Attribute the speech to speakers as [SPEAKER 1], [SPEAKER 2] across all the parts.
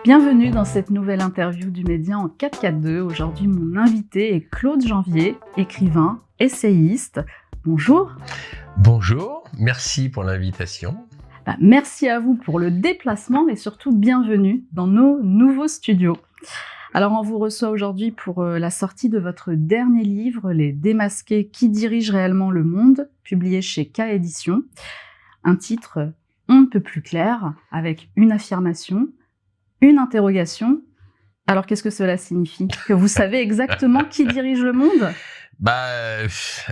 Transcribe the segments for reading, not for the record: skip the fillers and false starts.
[SPEAKER 1] Bienvenue dans cette nouvelle interview du Média en 442. Aujourd'hui, mon invité est Claude Janvier, écrivain, essayiste. Bonjour.
[SPEAKER 2] Bonjour, merci pour l'invitation.
[SPEAKER 1] Merci à vous pour le déplacement et surtout bienvenue dans nos nouveaux studios. Alors, on vous reçoit aujourd'hui pour la sortie de votre dernier livre, Les Démasqués qui dirigent réellement le monde, publié chez K Éditions. Un titre on ne peut plus clair, avec une affirmation, une interrogation. Alors, qu'est-ce que cela signifie? Que vous savez exactement qui dirige le monde?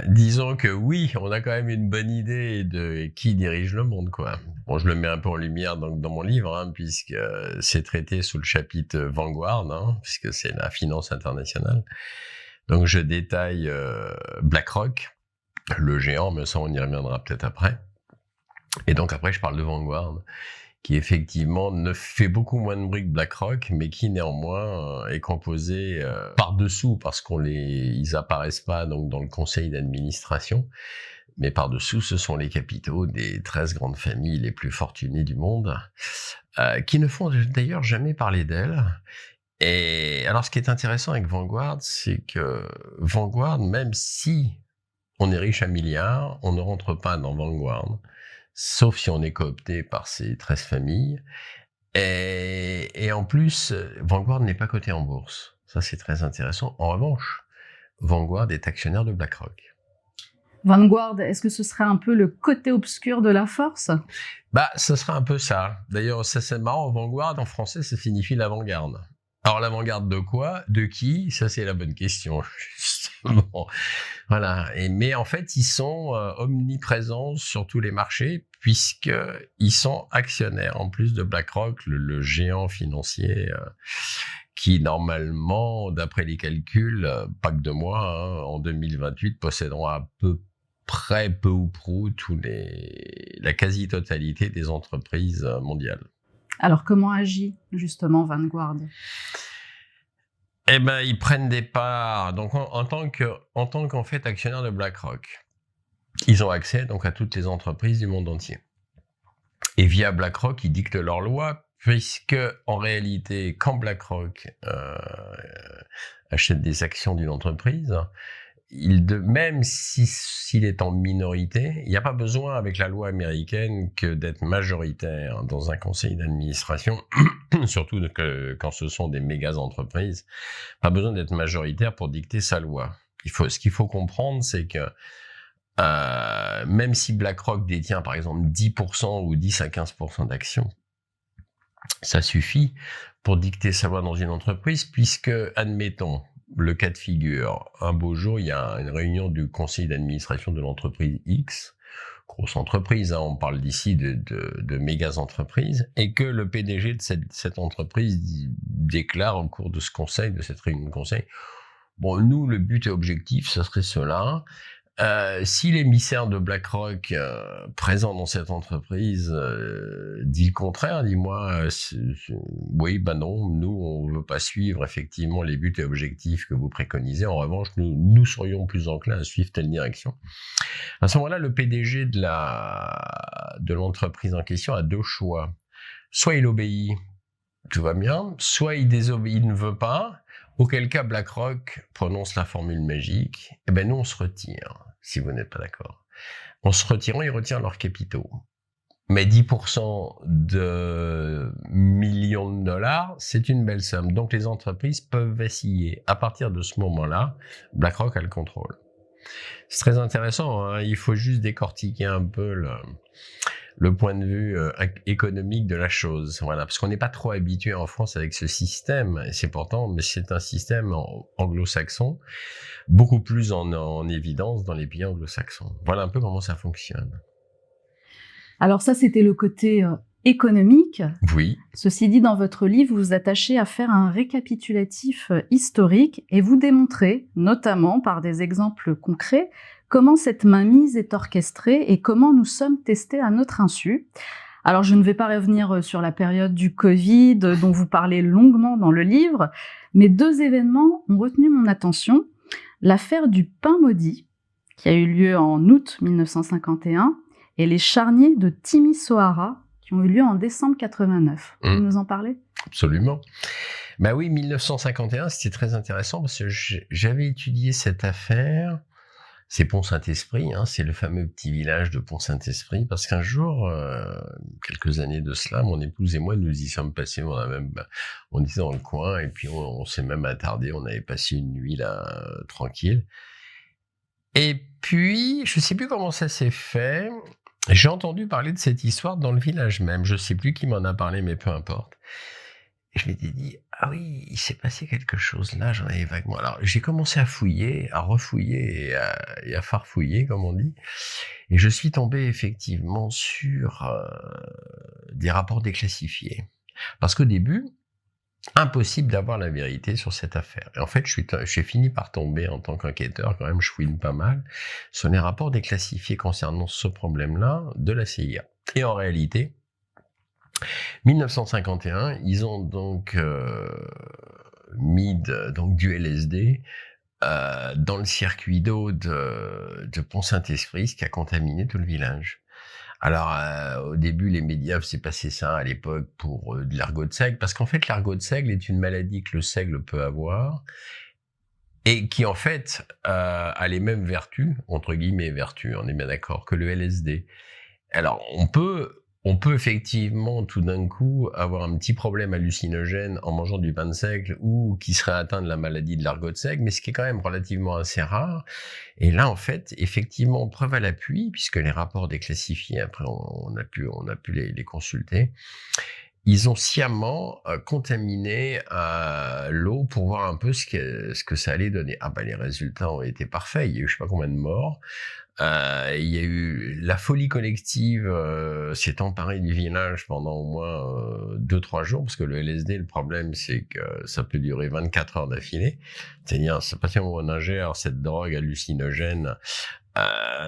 [SPEAKER 2] Disons que oui, on a quand même une bonne idée de qui dirige le monde, quoi. Bon, je le mets un peu en lumière donc, dans mon livre, puisque c'est traité sous le chapitre Vanguard, puisque c'est la finance internationale. Donc, je détaille BlackRock, le géant, mais ça, on y reviendra peut-être après. Et donc, après, je parle de Vanguard, qui effectivement ne fait beaucoup moins de bruit que BlackRock, mais qui néanmoins est composé par-dessous, parce ils apparaissent pas donc dans le conseil d'administration, mais par-dessous, ce sont les capitaux des 13 grandes familles les plus fortunées du monde, qui ne font d'ailleurs jamais parler d'elles. Et alors, ce qui est intéressant avec Vanguard, c'est que Vanguard, même si on est riche à milliards, on ne rentre pas dans Vanguard, sauf si on est coopté par ces 13 familles. Et en plus, Vanguard n'est pas coté en bourse. Ça, c'est très intéressant. En revanche, Vanguard est actionnaire de BlackRock.
[SPEAKER 1] Vanguard, est-ce que ce serait un peu le côté obscur de la force?
[SPEAKER 2] Ce serait un peu ça. D'ailleurs, ça c'est marrant, Vanguard, en français, ça signifie l'avant-garde. Alors, l'avant-garde de quoi? De qui? Ça, c'est la bonne question, justement. Voilà. Mais en fait, ils sont omniprésents sur tous les marchés, puisqu'ils sont actionnaires, en plus de BlackRock, le géant financier, qui, normalement, d'après les calculs, pas que de moi, en 2028, posséderont à peu près, peu ou prou, la quasi-totalité des entreprises mondiales.
[SPEAKER 1] Alors, comment agit justement Vanguard?
[SPEAKER 2] Ils prennent des parts. Donc, en tant qu'en fait actionnaire de BlackRock, ils ont accès donc à toutes les entreprises du monde entier. Et via BlackRock, ils dictent leurs lois, puisque en réalité, quand BlackRock achète des actions d'une entreprise, même s'il est en minorité, il n'y a pas besoin avec la loi américaine que d'être majoritaire dans un conseil d'administration, surtout quand ce sont des méga entreprises, pas besoin d'être majoritaire pour dicter sa loi. Ce qu'il faut comprendre, c'est que même si BlackRock détient par exemple 10% ou 10 à 15% d'actions, ça suffit pour dicter sa loi dans une entreprise, puisque, admettons, le cas de figure, un beau jour, il y a une réunion du conseil d'administration de l'entreprise X, grosse entreprise, on parle d'ici de méga entreprises, et que le PDG de cette entreprise déclare au cours de cette réunion de conseil, bon, nous, le but et objectif, ce serait cela. Si l'émissaire de BlackRock présent dans cette entreprise dit le contraire, dis-moi, oui, non, nous on veut pas suivre effectivement les buts et objectifs que vous préconisez. En revanche, nous serions plus enclins à suivre telle direction. À ce moment-là, le PDG de l'entreprise en question a deux choix. Soit il obéit, tout va bien, soit il désobéit, il ne veut pas. Auquel cas, BlackRock prononce la formule magique. Nous, on se retire, si vous n'êtes pas d'accord. En se retirant, ils retirent leurs capitaux. Mais 10% de millions de dollars, c'est une belle somme. Donc, les entreprises peuvent vaciller. À partir de ce moment-là, BlackRock a le contrôle. C'est très intéressant, il faut juste décortiquer un peu le point de vue économique de la chose. Voilà, parce qu'on n'est pas trop habitué en France avec ce système, et c'est un système anglo-saxon, beaucoup plus en évidence dans les pays anglo-saxons. Voilà un peu comment ça fonctionne.
[SPEAKER 1] Alors ça, c'était le côté économique.
[SPEAKER 2] Oui.
[SPEAKER 1] Ceci dit, dans votre livre, vous vous attachez à faire un récapitulatif historique et vous démontrez, notamment par des exemples concrets, comment cette mainmise est orchestrée et comment nous sommes testés à notre insu. Alors, je ne vais pas revenir sur la période du Covid dont vous parlez longuement dans le livre, mais deux événements ont retenu mon attention. L'affaire du pain maudit, qui a eu lieu en août 1951, et les charniers de Timisoara, qui ont eu lieu en décembre 89. Vous nous en parlez?
[SPEAKER 2] Absolument. Bah oui, 1951, c'était très intéressant parce que j'avais étudié cette affaire. C'est Pont-Saint-Esprit, hein, c'est le fameux petit village de Pont-Saint-Esprit, parce qu'un jour, quelques années de cela, mon épouse et moi, nous y sommes passés, on était dans le coin, et puis on s'est même attardé, on avait passé une nuit là, tranquille. Et puis, je sais plus comment ça s'est fait, j'ai entendu parler de cette histoire dans le village même, je sais plus qui m'en a parlé, mais peu importe. Et je m'étais dit, ah oui, il s'est passé quelque chose là, j'en avais vaguement. Alors j'ai commencé à fouiller, à refouiller et à farfouiller, comme on dit. Et je suis tombé effectivement sur des rapports déclassifiés. Parce qu'au début, impossible d'avoir la vérité sur cette affaire. Et en fait, j'ai fini par tomber en tant qu'enquêteur, quand même, je fouine pas mal, sur les rapports déclassifiés concernant ce problème-là de la CIA. Et en réalité, 1951, ils ont donc mis donc du LSD dans le circuit d'eau de Pont-Saint-Esprit, ce qui a contaminé tout le village. Alors, au début, les médias faisaient passer ça à l'époque pour de l'ergot de seigle, parce qu'en fait, l'ergot de seigle est une maladie que le seigle peut avoir, et qui en fait a les mêmes vertus, entre guillemets vertus, on est bien d'accord, que le LSD. Alors, on peut effectivement tout d'un coup avoir un petit problème hallucinogène en mangeant du pain de seigle ou qui serait atteint de la maladie de l'ergot de seigle, mais ce qui est quand même relativement assez rare. Et là, en fait, effectivement, preuve à l'appui, puisque les rapports déclassifiés, après on a pu les consulter, ils ont sciemment contaminé l'eau pour voir un peu ce que ça allait donner. Ah bah les résultats ont été parfaits, il y a eu je sais pas combien de morts. Il y a eu la folie collective s'est emparée du village pendant au moins 2-3 jours, parce que le LSD, le problème, c'est que ça peut durer 24 heures d'affilée. C'est-à-dire, c'est pas où on ingère cette drogue hallucinogène,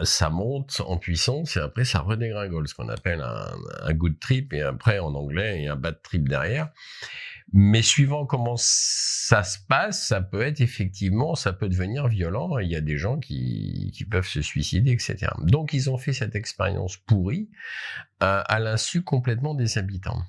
[SPEAKER 2] ça monte en puissance et après ça redégringole, ce qu'on appelle un good trip, et après en anglais, il y a un bad trip derrière. Mais suivant comment ça se passe, ça peut devenir violent. Il y a des gens qui peuvent se suicider, etc. Donc ils ont fait cette expérience pourrie à l'insu complètement des habitants.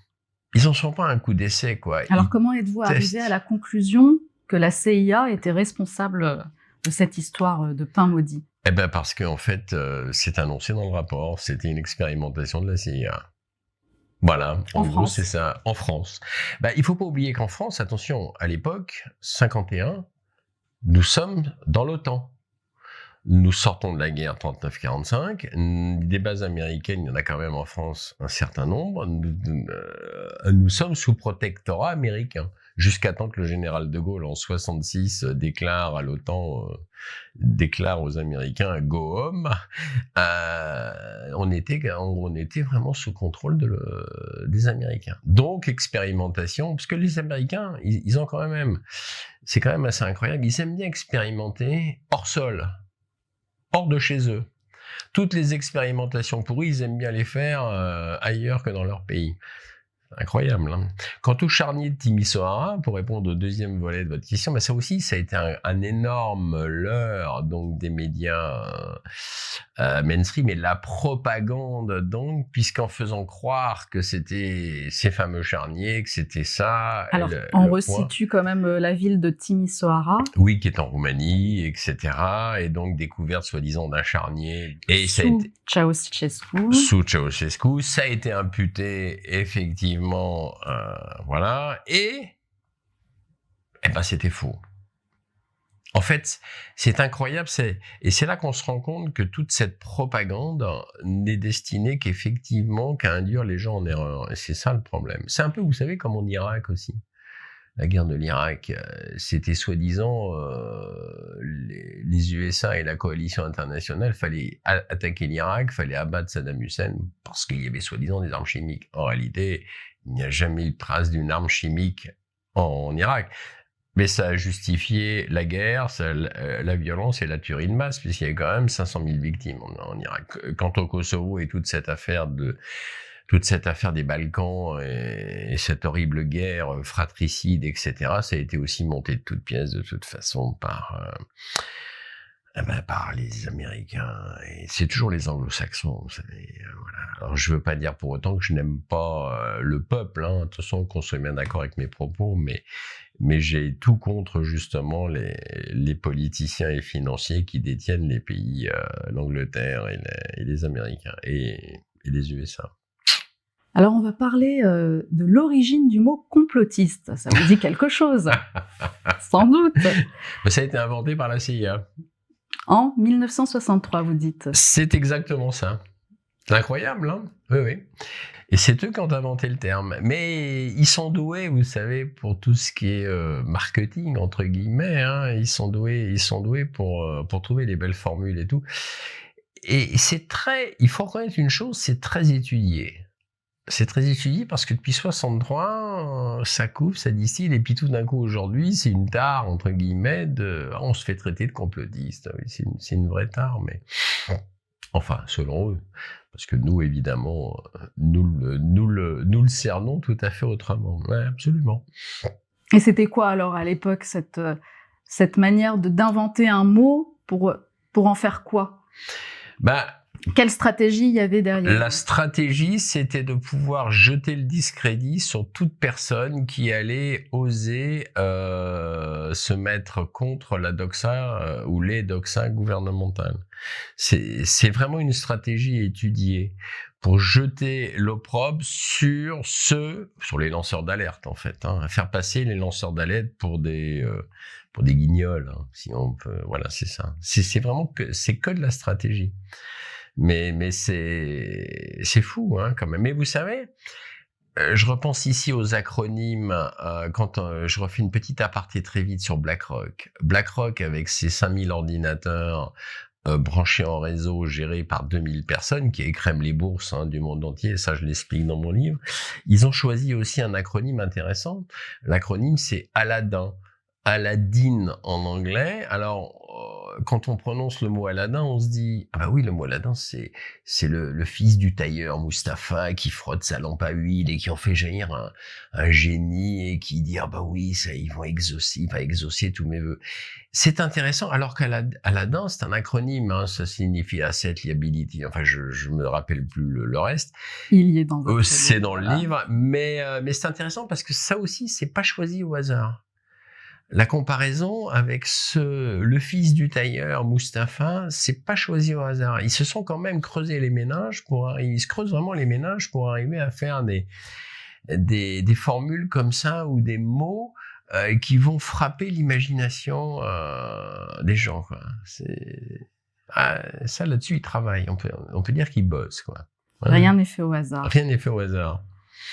[SPEAKER 2] Ils en sont pas un coup d'essai, quoi.
[SPEAKER 1] Alors comment êtes-vous arrivé à la conclusion que la CIA était responsable de cette histoire de pain maudit?
[SPEAKER 2] Eh ben parce qu'en fait, c'est annoncé dans le rapport, c'était une expérimentation de la CIA. Voilà, en gros, c'est ça, en France. Bah, il faut pas oublier qu'en France, attention, à l'époque, 51, nous sommes dans l'OTAN. Nous sortons de la guerre 39-45, des bases américaines, il y en a quand même en France un certain nombre, nous sommes sous protectorat américain, jusqu'à temps que le général de Gaulle, en 66, déclare à l'OTAN, déclare aux Américains « Go home », on était vraiment sous contrôle des Américains. Donc, expérimentation, parce que les Américains, ils ont quand même, c'est quand même assez incroyable, ils aiment bien expérimenter hors sol, hors de chez eux. Toutes les expérimentations pourries, ils aiment bien les faire ailleurs que dans leur pays. Incroyable. Hein. Quant au charnier de Timisoara, pour répondre au deuxième volet de votre question, mais ça aussi, ça a été un énorme leurre donc des médias mainstream et de la propagande, donc, puisqu'en faisant croire que c'était ces fameux charniers, que c'était ça.
[SPEAKER 1] Alors, on resitue quand même la ville de Timisoara.
[SPEAKER 2] Oui, qui est en Roumanie, etc. Et donc découverte soi-disant d'un charnier. Et
[SPEAKER 1] sous Ceausescu.
[SPEAKER 2] Sous Ceausescu, ça a été imputé effectivement. Voilà, et ben c'était faux. En fait, c'est incroyable, et c'est là qu'on se rend compte que toute cette propagande n'est destinée qu'à induire les gens en erreur, et c'est ça le problème. C'est un peu, vous savez, comme en Irak aussi. La guerre de l'Irak, c'était soi-disant les USA et la coalition internationale, fallait attaquer l'Irak, fallait abattre Saddam Hussein parce qu'il y avait soi-disant des armes chimiques. En réalité, il n'y a jamais eu de trace d'une arme chimique en Irak. Mais ça a justifié la guerre, la violence et la tuerie de masse, puisqu'il y a quand même 500 000 victimes en Irak. Quant au Kosovo et toute cette affaire des Balkans et cette horrible guerre fratricide, etc., ça a été aussi monté de toutes pièces, de toute façon, par les Américains, et c'est toujours les Anglo-Saxons, vous savez. Voilà. Alors je veux pas dire pour autant que je n'aime pas le peuple, hein. De toute façon, qu'on soit bien d'accord avec mes propos, mais j'ai tout contre justement les politiciens et financiers qui détiennent les pays, l'Angleterre et les Américains et les USA.
[SPEAKER 1] Alors, on va parler de l'origine du mot complotiste. Ça vous dit quelque chose? Sans doute.
[SPEAKER 2] Mais ça a été inventé par la CIA.
[SPEAKER 1] En 1963, vous dites.
[SPEAKER 2] C'est exactement ça. C'est incroyable, hein? Oui, oui. Et c'est eux qui ont inventé le terme. Mais ils sont doués, vous savez, pour tout ce qui est marketing, entre guillemets, hein. Ils sont doués pour trouver les belles formules et tout. Et il faut reconnaître une chose, c'est très étudié. C'est très étudié parce que depuis 63, ça couvre, ça distille, et puis tout d'un coup aujourd'hui, c'est une tare, entre guillemets, on se fait traiter de complotiste. Oui, c'est une vraie tare, mais enfin, selon eux. Parce que nous, évidemment, nous le cernons tout à fait autrement. Ouais, absolument.
[SPEAKER 1] Et c'était quoi alors à l'époque, cette manière d'inventer un mot pour en faire quoi? Quelle stratégie il y avait derrière?
[SPEAKER 2] La stratégie, c'était de pouvoir jeter le discrédit sur toute personne qui allait oser se mettre contre la doxa ou les doxas gouvernementales. C'est vraiment une stratégie étudiée pour jeter l'opprobre sur les lanceurs d'alerte en fait, hein, faire passer les lanceurs d'alerte pour des guignols, hein, si on peut. Voilà, c'est ça. C'est vraiment c'est que de la stratégie. Mais c'est fou, hein, quand même. Mais vous savez, je repense ici aux acronymes, quand je refais une petite aparté très vite sur BlackRock. BlackRock, avec ses 5000 ordinateurs branchés en réseau, gérés par 2000 personnes, qui écrèment les bourses, hein, du monde entier, ça je l'explique dans mon livre, ils ont choisi aussi un acronyme intéressant. L'acronyme, c'est Aladdin. Aladdin en anglais. Alors, quand on prononce le mot Aladdin, on se dit, ah bah oui, le mot Aladdin, c'est le fils du tailleur Mustapha qui frotte sa lampe à huile et qui en fait jaillir un génie et qui dit, ah bah oui, ça, il va exaucer tous mes vœux. C'est intéressant, alors qu'Aladdin, c'est un acronyme, hein, ça signifie Asset Liability, enfin, je me rappelle plus le reste.
[SPEAKER 1] Il y est dans votre
[SPEAKER 2] c'est dans le livre, mais c'est intéressant parce que ça aussi, c'est pas choisi au hasard. La comparaison avec le fils du tailleur, Mustapha, c'est pas choisi au hasard. Ils se sont quand même creusé les méninges ils se creusent vraiment les méninges pour arriver à faire des formules comme ça ou des mots qui vont frapper l'imagination des gens, quoi. Ça là-dessus, ils travaillent. On peut dire qu'ils bossent, quoi.
[SPEAKER 1] Voilà. Rien n'est fait au hasard.
[SPEAKER 2] Rien n'est fait au hasard.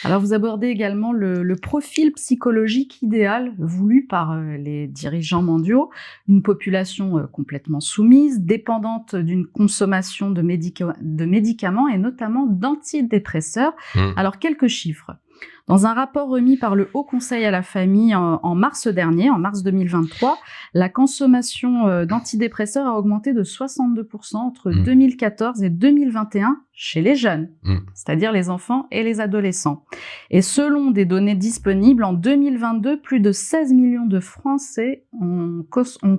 [SPEAKER 1] Alors, vous abordez également le profil psychologique idéal voulu par les dirigeants mondiaux, une population complètement soumise, dépendante d'une consommation de médicaments et notamment d'antidépresseurs. Alors, quelques chiffres. Dans un rapport remis par le Haut Conseil à la famille en mars dernier, en mars 2023, la consommation d'antidépresseurs a augmenté de 62% entre 2014 et 2021 chez les jeunes, c'est-à-dire les enfants et les adolescents. Et selon des données disponibles, en 2022, plus de 16 millions de Français ont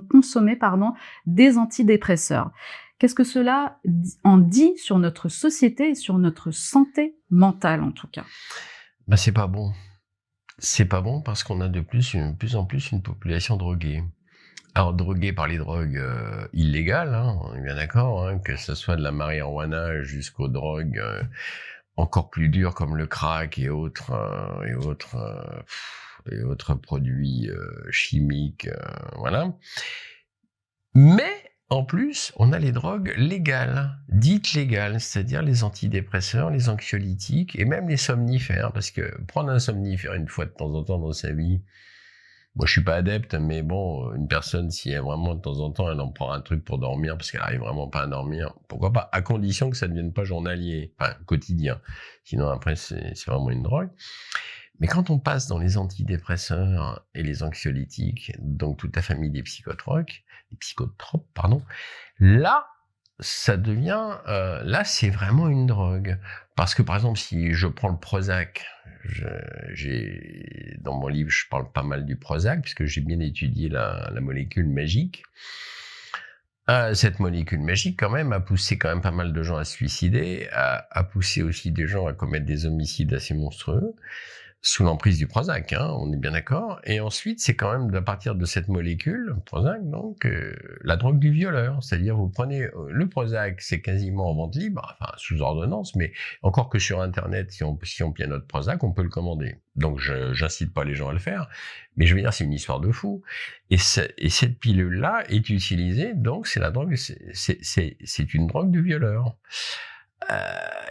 [SPEAKER 1] consommé des antidépresseurs. Qu'est-ce que cela en dit sur notre société et sur notre santé mentale, en tout cas?
[SPEAKER 2] C'est pas bon. C'est pas bon parce qu'on a de plus en plus une population droguée. Alors, droguée par les drogues illégales, hein, on est bien d'accord, hein, que ce soit de la marijuana jusqu'aux drogues encore plus dures comme le crack et autres produits chimiques, voilà. Mais en plus, on a les drogues légales, dites légales, c'est-à-dire les antidépresseurs, les anxiolytiques et même les somnifères, parce que prendre un somnifère une fois de temps en temps dans sa vie, moi je suis pas adepte, mais bon, une personne, si elle vraiment de temps en temps, elle en prend un truc pour dormir, parce qu'elle arrive vraiment pas à dormir, pourquoi pas, à condition que ça ne devienne pas journalier, enfin quotidien, sinon après c'est vraiment une drogue. Mais quand on passe dans les antidépresseurs et les anxiolytiques, donc toute la famille des psychotropes, là, ça devient, là, c'est vraiment une drogue. Parce que, par exemple, si je prends le Prozac, dans mon livre, je parle pas mal du Prozac, puisque j'ai bien étudié la molécule magique. Cette molécule magique, quand même, a poussé quand même pas mal de gens à se suicider, a poussé aussi des gens à commettre des homicides assez monstrueux, sous l'emprise du Prozac, hein, on est bien d'accord. Et ensuite, c'est quand même à partir de cette molécule, Prozac, donc, la drogue du violeur. C'est-à-dire, vous prenez le Prozac, c'est quasiment en vente libre, enfin, sous ordonnance, mais encore que sur Internet, si on pianote Prozac, on peut le commander. Donc, j'incite pas les gens à le faire, mais je veux dire, c'est une histoire de fou. Et cette pilule-là est utilisée, donc c'est la drogue, c'est une drogue du violeur.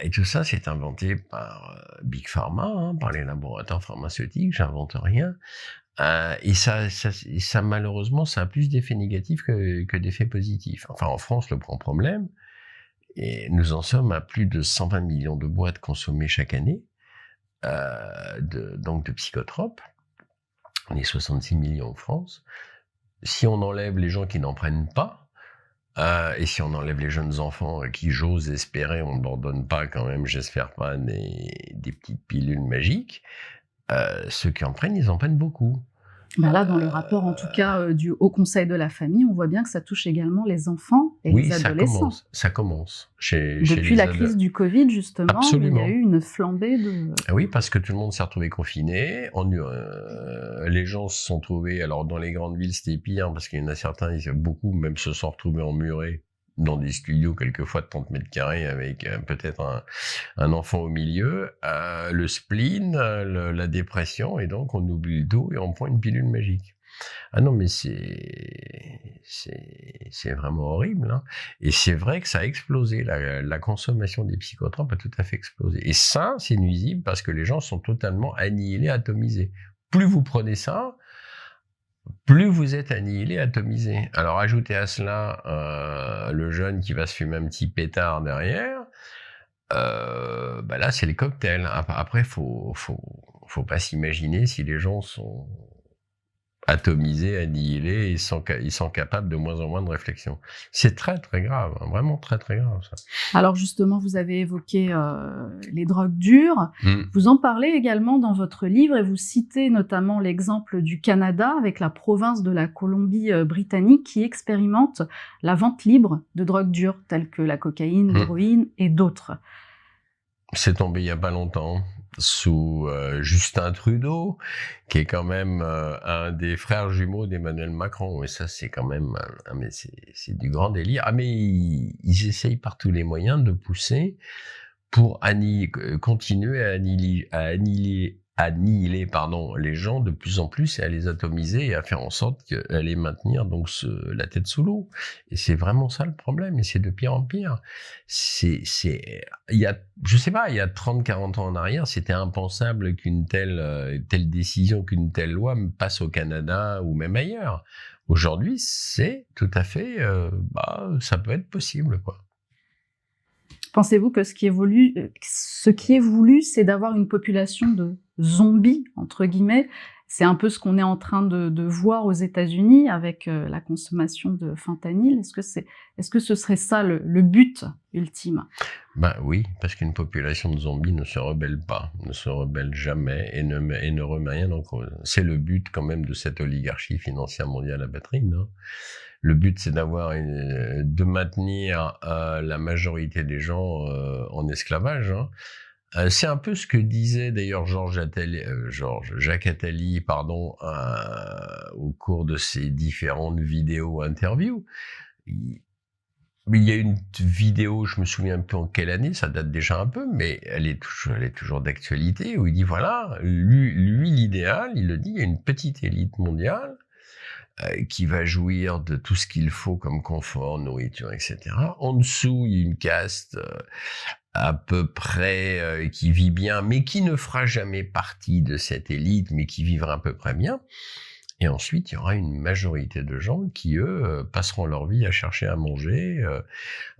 [SPEAKER 2] Et tout ça, c'est inventé par Big Pharma, hein, par les laboratoires pharmaceutiques, j'invente rien. Et ça, malheureusement, ça a plus d'effets négatifs que d'effets positifs. Enfin, en France, le grand problème, et nous en sommes à plus de 120 millions de boîtes consommées chaque année, donc de psychotropes. On est 66 millions en France. Si on enlève les gens qui n'en prennent pas, et si on enlève les jeunes enfants qui, j'ose espérer, on ne leur donne pas quand même, j'espère pas, des petites pilules magiques, ceux qui en prennent, ils en prennent beaucoup.
[SPEAKER 1] Là, dans le rapport, en tout cas, du Haut Conseil de la famille, on voit bien que ça touche également les enfants et les adolescents.
[SPEAKER 2] Ça commence.
[SPEAKER 1] Depuis la crise du Covid, justement,
[SPEAKER 2] Absolument.
[SPEAKER 1] il y a eu une flambée de...
[SPEAKER 2] Oui, parce que tout le monde s'est retrouvé confiné. Les gens se sont trouvés... Alors, dans les grandes villes, c'était pire, parce qu'il y en a certains, beaucoup même se sont retrouvés emmurés dans des studios, quelquefois de 30 mètres carrés, avec peut-être un enfant au milieu, le spleen, la dépression, et donc on oublie le tout et on prend une pilule magique. Ah non, mais c'est vraiment horrible, hein. Et c'est vrai que ça a explosé, la consommation des psychotropes a tout à fait explosé. Et ça, c'est nuisible parce que les gens sont totalement annihilés, atomisés. Plus vous prenez ça, plus vous êtes annihilé, atomisé. Alors ajoutez à cela le jeune qui va se fumer un petit pétard derrière, là c'est le cocktail. Après, faut pas s'imaginer si les gens sont atomisés, annihilés, ils sont capables de moins en moins de réflexion. C'est très très grave, hein, vraiment très très grave ça.
[SPEAKER 1] Alors justement, vous avez évoqué les drogues dures. Vous en parlez également dans votre livre et vous citez notamment l'exemple du Canada avec la province de la Colombie-Britannique qui expérimente la vente libre de drogues dures telles que la cocaïne, l'héroïne et d'autres.
[SPEAKER 2] C'est tombé il y a pas longtemps sous Justin Trudeau, qui est quand même un des frères jumeaux d'Emmanuel Macron. Et ça, c'est quand même, mais c'est du grand délire. Ah, mais ils essayent par tous les moyens de pousser pour continuer à annihiler les gens de plus en plus et à les atomiser et à faire en sorte à les maintenir donc la tête sous l'eau. Et c'est vraiment ça le problème, et c'est de pire en pire. Il y a 30-40 ans en arrière, c'était impensable qu'une telle décision, qu'une telle loi passe au Canada ou même ailleurs. Aujourd'hui, c'est tout à fait, ça peut être possible, quoi.
[SPEAKER 1] Pensez-vous que ce qui est voulu, c'est d'avoir une population de zombies, entre guillemets? C'est un peu ce qu'on est en train de voir aux États-Unis avec la consommation de fentanyl. Est-ce que ce serait ça le but ultime?
[SPEAKER 2] Oui, parce qu'une population de zombies ne se rebelle pas, ne se rebelle jamais et ne remet rien en cause. C'est le but quand même de cette oligarchie financière mondiale à Batrine, hein. Le but, c'est de maintenir la majorité des gens en esclavage, hein. C'est un peu ce que disait d'ailleurs Jacques Attali, au cours de ses différentes vidéos interviews. Il y a une vidéo, je me souviens un peu en quelle année, ça date déjà un peu, mais elle est toujours d'actualité, où il dit voilà, lui l'idéal, il le dit, il y a une petite élite mondiale qui va jouir de tout ce qu'il faut comme confort, nourriture, etc. En dessous, il y a une caste à peu près qui vit bien, mais qui ne fera jamais partie de cette élite, mais qui vivra à peu près bien. Et ensuite, il y aura une majorité de gens qui, eux, passeront leur vie à chercher à manger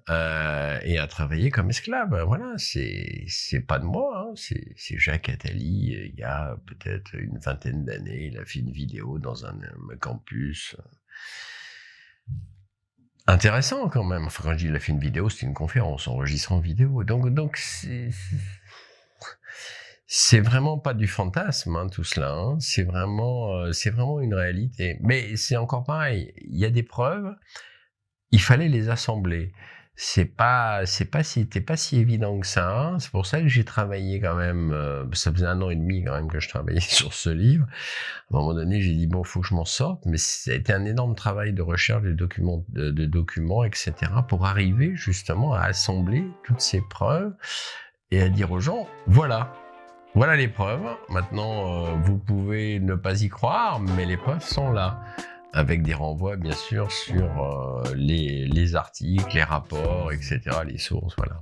[SPEAKER 2] et à travailler comme esclaves. Voilà, c'est pas de moi, hein, c'est Jacques Attali. Il y a peut-être une vingtaine d'années, il a fait une vidéo dans un campus. Intéressant quand même. Enfin, quand je dis il a fait une vidéo, c'est une conférence enregistrée en vidéo. Donc c'est vraiment pas du fantasme, hein, tout cela, hein. C'est vraiment une réalité. Mais c'est encore pareil. Il y a des preuves. il fallait les assembler. C'était pas si évident que ça, hein. C'est pour ça que j'ai travaillé quand même, ça faisait 1 an et demi quand même que je travaillais sur ce livre. À un moment donné, j'ai dit: «Bon, faut que je m'en sorte», mais ça a été un énorme travail de recherche de documents et cetera, pour arriver justement à assembler toutes ces preuves et à dire aux gens: voilà les preuves. Maintenant, vous pouvez ne pas y croire, mais les preuves sont là. Avec des renvois, bien sûr, sur les articles, les rapports, etc., les sources, voilà.